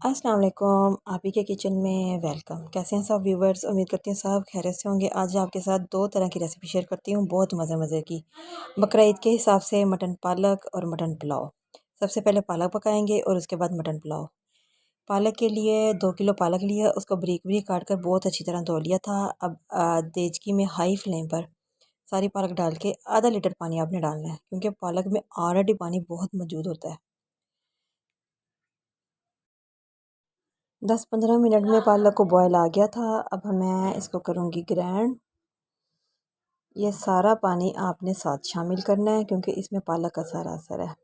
अस्सलाम वालेकुम। आप ही के किचन में वेलकम। कैसे हैं सब व्यूवर्स? उम्मीद करती हूँ सब खैरियत से होंगे। आज आपके साथ दो तरह की रेसिपी शेयर करती हूँ, बहुत मज़े मज़े की। बकरा ईद के हिसाब से मटन पालक और मटन पुलाव। सबसे पहले पालक पकाएंगे और उसके बाद मटन पुलाव। पालक के लिए 2 किलो पालक लिया, उसको बारीक बारीक काट कर बहुत अच्छी तरह धो लिया था। अब देचकी में हाई फ्लेम पर सारी पालक डाल के आधा लीटर पानी आपने डालना है, क्योंकि पालक में ऑलरेडी पानी बहुत मौजूद होता है। 10-15 मिनट में पालक को बॉयल आ गया था। अब मैं इसको करूँगी ग्रैंड। ये सारा पानी आपने साथ शामिल करना है, क्योंकि इसमें पालक का सारा असर है।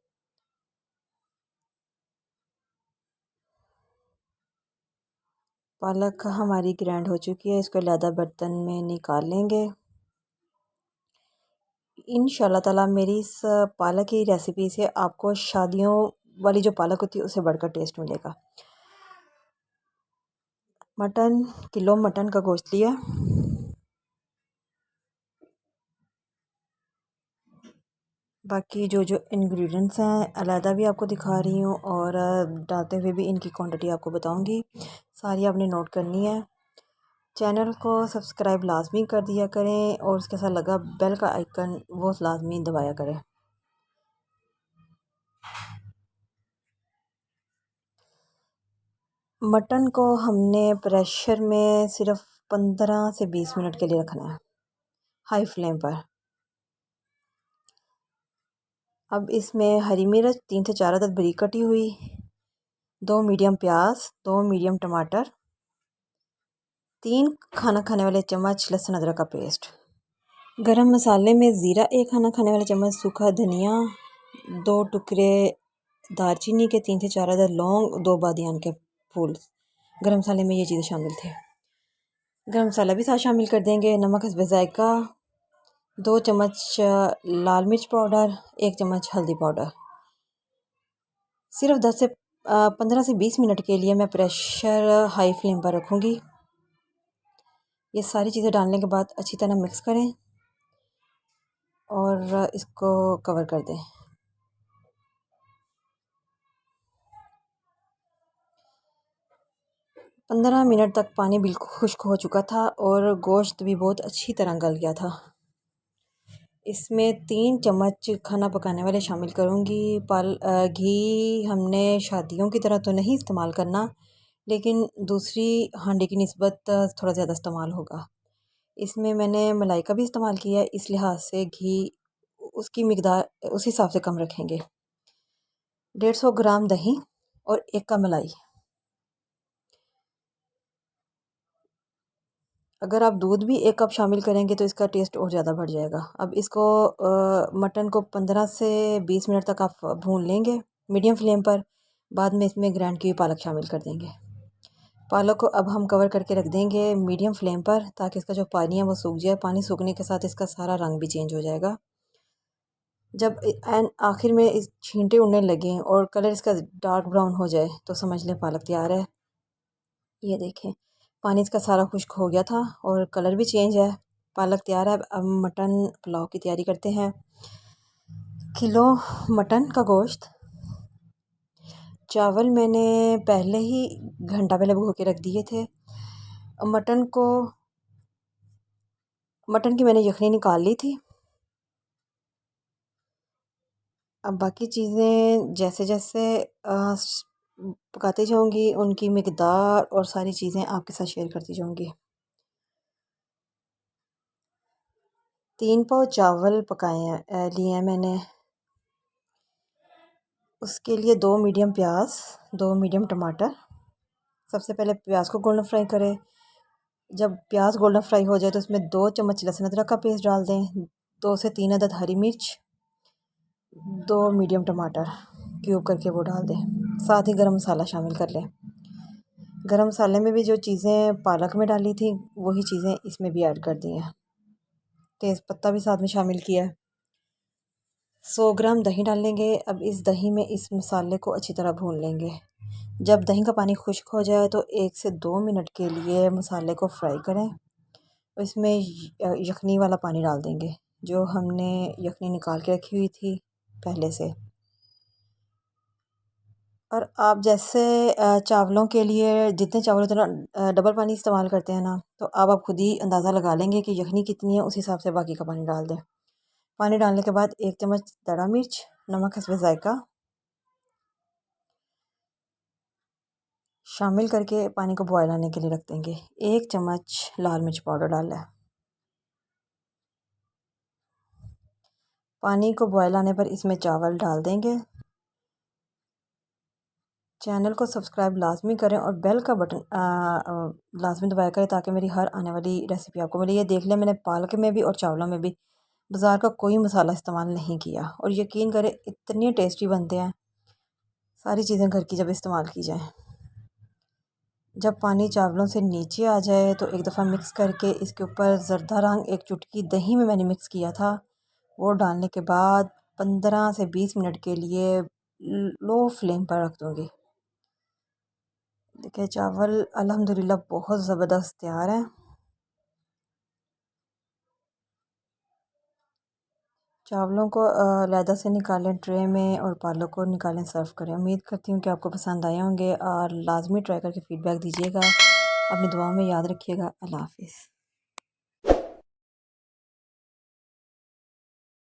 पालक हमारी ग्रैंड हो चुकी है, इसको अलग बर्तन में निकाल लेंगे। इंशाल्लाह ताला मेरी इस पालक की रेसिपी से आपको शादियों वाली जो पालक होती है उससे बढ़कर टेस्ट मिलेगा। मटन, किलो मटन का गोश्त लिया। बाकी जो जो इंग्रेडिएंट्स हैं अलहदा भी आपको दिखा रही हूँ, और डालते हुए भी इनकी क्वांटिटी आपको बताऊँगी। सारी आपने नोट करनी है। चैनल को सब्सक्राइब लाजमी कर दिया करें, और उसके साथ लगा बेल का आइकन वो लाजमी दबाया करें। मटन को हमने प्रेशर में सिर्फ 15 से 20 मिनट के लिए रखना है, हाई फ्लेम पर। अब इसमें हरी मिर्च 3 से 4 अदद बारीक कटी हुई, 2 मीडियम प्याज, 2 मीडियम टमाटर, 3 खाना खाने वाले चम्मच लहसुन अदरक का पेस्ट। गरम मसाले में ज़ीरा 1 खाना खाने वाला चम्मच, सूखा धनिया, 2 टुकड़े दालचीनी के, 3 से 4 अदद लौंग, 2 बादियान के फूल। गरम मसाले में ये चीज़ें शामिल थे। गरम मसाला भी साथ शामिल कर देंगे। नमक हस्बे ज़ायका, 2 चम्मच लाल मिर्च पाउडर, 1 चम्मच हल्दी पाउडर। सिर्फ 15 से 20 मिनट के लिए मैं प्रेशर हाई फ्लेम पर रखूँगी। ये सारी चीज़ें डालने के बाद अच्छी तरह मिक्स करें और इसको कवर कर दें। 15 मिनट तक पानी बिल्कुल खुश्क हो चुका था और गोश्त भी बहुत अच्छी तरह गल गया था। इसमें 3 चम्मच खाना पकाने वाले शामिल करूँगी। घी हमने शादियों की तरह तो नहीं इस्तेमाल करना, लेकिन दूसरी हांडी की निस्बत थोड़ा ज़्यादा इस्तेमाल होगा। इसमें मैंने मलाई का भी इस्तेमाल किया है, इस लिहाज से घी उसकी मिकदार उस हिसाब से कम रखेंगे। 150 ग्राम दही और 1 कप मलाई। अगर आप दूध भी 1 कप शामिल करेंगे तो इसका टेस्ट और ज़्यादा बढ़ जाएगा। अब इसको मटन को 15 से 20 मिनट तक आप भून लेंगे मीडियम फ्लेम पर। बाद में इसमें ग्राइंड की हुई पालक शामिल कर देंगे। पालक को अब हम कवर करके रख देंगे मीडियम फ्लेम पर, ताकि इसका जो पानी है वो सूख जाए। पानी सूखने के साथ इसका सारा रंग भी चेंज हो जाएगा। जब एंड आखिर में इस छींटे उड़ने लगें और कलर इसका डार्क ब्राउन हो जाए तो समझ लें पालक तैयार है। ये देखें, पानी इसका सारा खुश्क हो गया था और कलर भी चेंज है। पालक तैयार है। अब मटन पुलाव की तैयारी करते हैं। किलो मटन का गोश्त, चावल मैंने पहले ही घंटा पहले भिगो के रख दिए थे। मटन को मटन की मैंने यखनी निकाल ली थी। अब बाकी चीज़ें जैसे जैसे पकाती जाऊंगी उनकी मिकदार और सारी चीज़ें आपके साथ शेयर करती जाऊंगी। 3 पाव चावल लिए हैं मैंने। उसके लिए 2 मीडियम प्याज, 2 मीडियम टमाटर। सबसे पहले प्याज को गोल्डन फ्राई करें। जब प्याज गोल्डन फ्राई हो जाए तो उसमें 2 चम्मच लहसुन अदरक का पेस्ट डाल दें। 2 से 3 अदद हरी मिर्च, 2 मीडियम टमाटर क्यूब करके वो डाल दें। साथ ही गरम मसाला शामिल कर लें। गरम मसाले में भी जो चीज़ें पालक में डाली थी वही चीज़ें इसमें भी ऐड कर दी हैं। तेज़ पत्ता भी साथ में शामिल किया है। 100 ग्राम दही डाल लेंगे। अब इस दही में इस मसाले को अच्छी तरह भून लेंगे। जब दही का पानी खुश्क हो जाए तो 1 से 2 मिनट के लिए मसाले को फ्राई करें। इसमें यखनी वाला पानी डाल देंगे, जो हमने यखनी निकाल के रखी हुई थी पहले से। और आप जैसे चावलों के लिए जितने चावल उतना डबल पानी इस्तेमाल करते हैं ना, तो अब आप खुद ही अंदाज़ा लगा लेंगे कि यखनी कितनी है, उस हिसाब से बाकी का पानी डाल दें। पानी डालने के बाद 1 चम्मच दड़ा मिर्च, नमक हस्बे ज़ायक़ा शामिल करके पानी को बॉयल आने के लिए रख देंगे। 1 चम्मच लाल मिर्च पाउडर डाला है। पानी को बॉयल आने पर इसमें चावल डाल देंगे। चैनल को सब्सक्राइब लाजमी करें और बेल का बटन लाजमी दबाया करें ताकि मेरी हर आने वाली रेसिपी आपको मिले। ये देख लें, मैंने पालक में भी और चावलों में भी बाज़ार का कोई मसाला इस्तेमाल नहीं किया और यकीन करें इतने टेस्टी बनते हैं सारी चीज़ें घर की जब इस्तेमाल की जाएँ। जब पानी चावलों से नीचे आ जाए तो एक दफ़ा मिक्स करके इसके ऊपर ज़रदा रंग एक चुटकी दही में मैंने मिक्स किया था, वो डालने के बाद 15 से 20 मिनट के लिए लो फ्लेम पर रख दूँगी। देखिए चावल अल्हम्दुलिल्लाह बहुत ज़बरदस्त तैयार है। चावलों को अलहदा से निकालें ट्रे में और पालक को निकालें सर्व करें। उम्मीद करती हूँ कि आपको पसंद आए होंगे और लाजमी ट्राई करके फ़ीडबैक दीजिएगा। अपनी दुआओं में याद रखिएगा। अल्लाह हाफ़िज़।